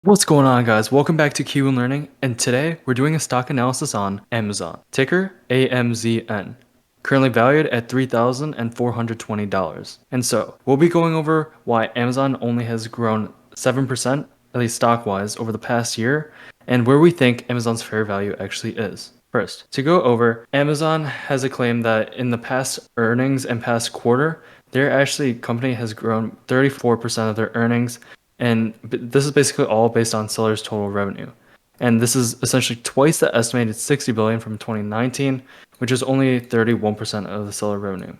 What's going on, guys? Welcome back to Kiwoon Learning, and today we're doing a stock analysis on Amazon, ticker AMZN, currently valued at $3,420. And so we'll be going over why Amazon only has grown 7%, at least stock-wise, over the past year, and where we think Amazon's fair value actually is. First, to go over, Amazon has a claim that in the past earnings and past quarter, their actually company has grown 34% of their earnings, and this is basically all based on sellers' total revenue. And this is essentially twice the estimated 60 billion from 2019, which is only 31% of the seller revenue.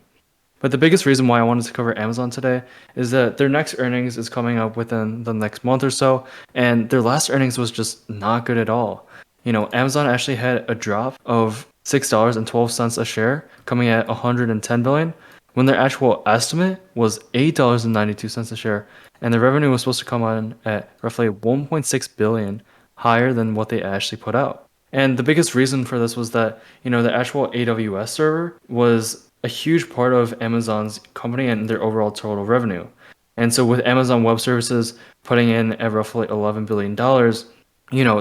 But the biggest reason why I wanted to cover Amazon today is that their next earnings is coming up within the next month or so, and their last earnings was just not good at all. Amazon actually had a drop of $6.12 a share, coming at 110 billion, when their actual estimate was $8.92 a share, and the revenue was supposed to come in at roughly 1.6 billion higher than what they actually put out. And the biggest reason for this was that, the actual AWS server was a huge part of Amazon's company and their overall total revenue. And so with Amazon Web Services putting in at roughly $11 billion,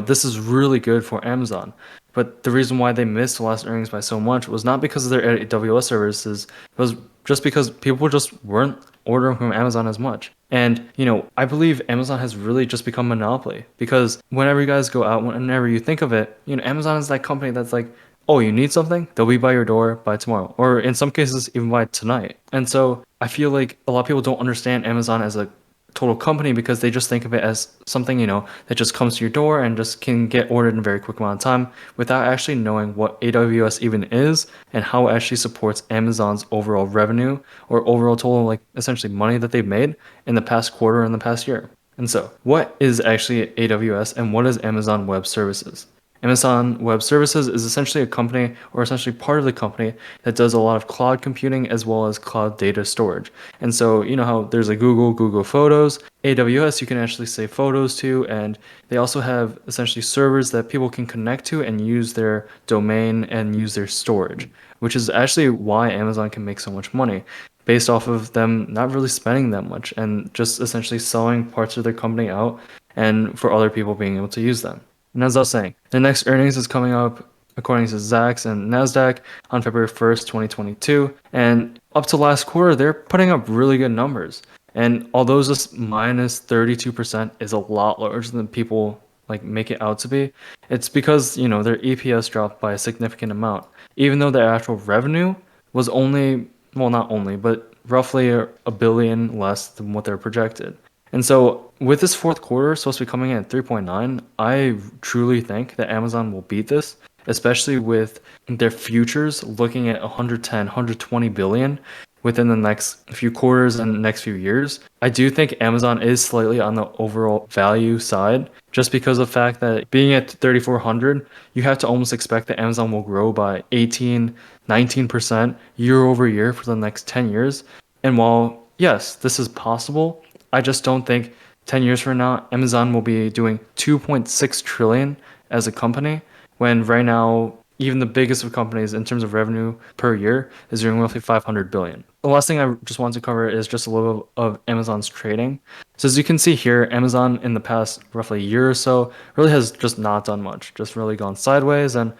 this is really good for Amazon. But the reason why they missed the last earnings by so much was not because of their AWS services, it was just because people just weren't ordering from Amazon as much. And, I believe Amazon has really just become a monopoly because whenever you guys go out, whenever you think of it, Amazon is that company that's like, oh, you need something? They'll be by your door by tomorrow, or in some cases, even by tonight. And so I feel like a lot of people don't understand Amazon as a total company because they just think of it as something, that just comes to your door and just can get ordered in a very quick amount of time without actually knowing what AWS even is and how it actually supports Amazon's overall revenue or overall total, like essentially money that they've made in the past quarter and the past year. And so what is actually AWS and what is Amazon Web Services? Amazon Web Services is essentially a company or essentially part of the company that does a lot of cloud computing as well as cloud data storage. And so, how there's a Google Photos, AWS you can actually save photos to, and they also have essentially servers that people can connect to and use their domain and use their storage, which is actually why Amazon can make so much money based off of them not really spending that much and just essentially selling parts of their company out and for other people being able to use them. And as I was saying, the next earnings is coming up according to Zacks and NASDAQ on February 1st, 2022. And up to last quarter, they're putting up really good numbers. And although this minus 32% is a lot larger than people make it out to be, it's because, their EPS dropped by a significant amount, even though their actual revenue was only, well, not only, but roughly a billion less than what they're projected. And so with this fourth quarter supposed to be coming in at 3.9, I truly think that Amazon will beat this, especially with their futures looking at 110, 120 billion within the next few quarters and next few years. I do think Amazon is slightly on the overall value side, just because of the fact that being at 3,400, you have to almost expect that Amazon will grow by 18, 19% year over year for the next 10 years. And while, yes, this is possible, I just don't think 10 years from now, Amazon will be doing 2.6 trillion as a company, when right now, even the biggest of companies in terms of revenue per year is doing roughly 500 billion. The last thing I just want to cover is just a little of Amazon's trading. So as you can see here, Amazon in the past roughly year or so really has just not done much, just really gone sideways. And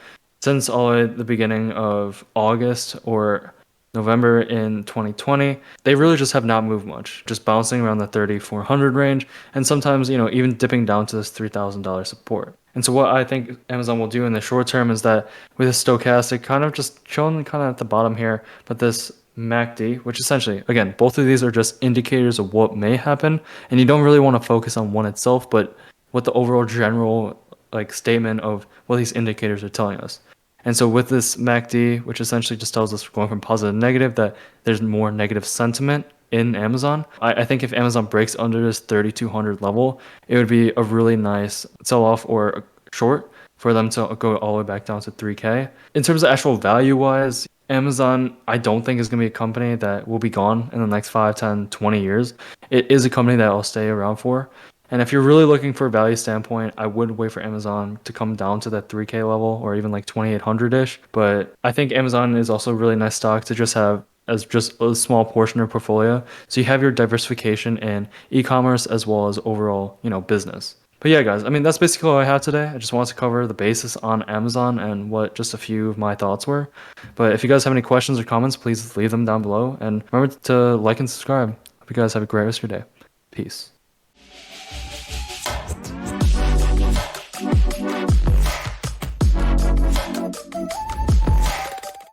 since all the beginning of August or November in 2020, they really just have not moved much, just bouncing around the 3,400 range, and sometimes, even dipping down to this $3,000 support. And so what I think Amazon will do in the short term is that with a stochastic kind of just chilling kind of at the bottom here, but this MACD, which essentially, again, both of these are just indicators of what may happen, and you don't really want to focus on one itself, but what the overall general statement of what these indicators are telling us. And so with this MACD, which essentially just tells us we're going from positive to negative, that there's more negative sentiment in Amazon. I think if Amazon breaks under this 3,200 level, it would be a really nice sell-off or a short for them to go all the way back down to 3K. In terms of actual value-wise, Amazon, I don't think is going to be a company that will be gone in the next 5, 10, 20 years. It is a company that will stay around for. And if you're really looking for a value standpoint, I would wait for Amazon to come down to that 3K level or even 2,800-ish. But I think Amazon is also a really nice stock to just have as just a small portion of your portfolio. So you have your diversification in e-commerce as well as overall, business. But yeah, guys, I mean, that's basically all I have today. I just wanted to cover the basis on Amazon and what just a few of my thoughts were. But if you guys have any questions or comments, please leave them down below. And remember to like and subscribe. Hope you guys have a great rest of your day. Peace.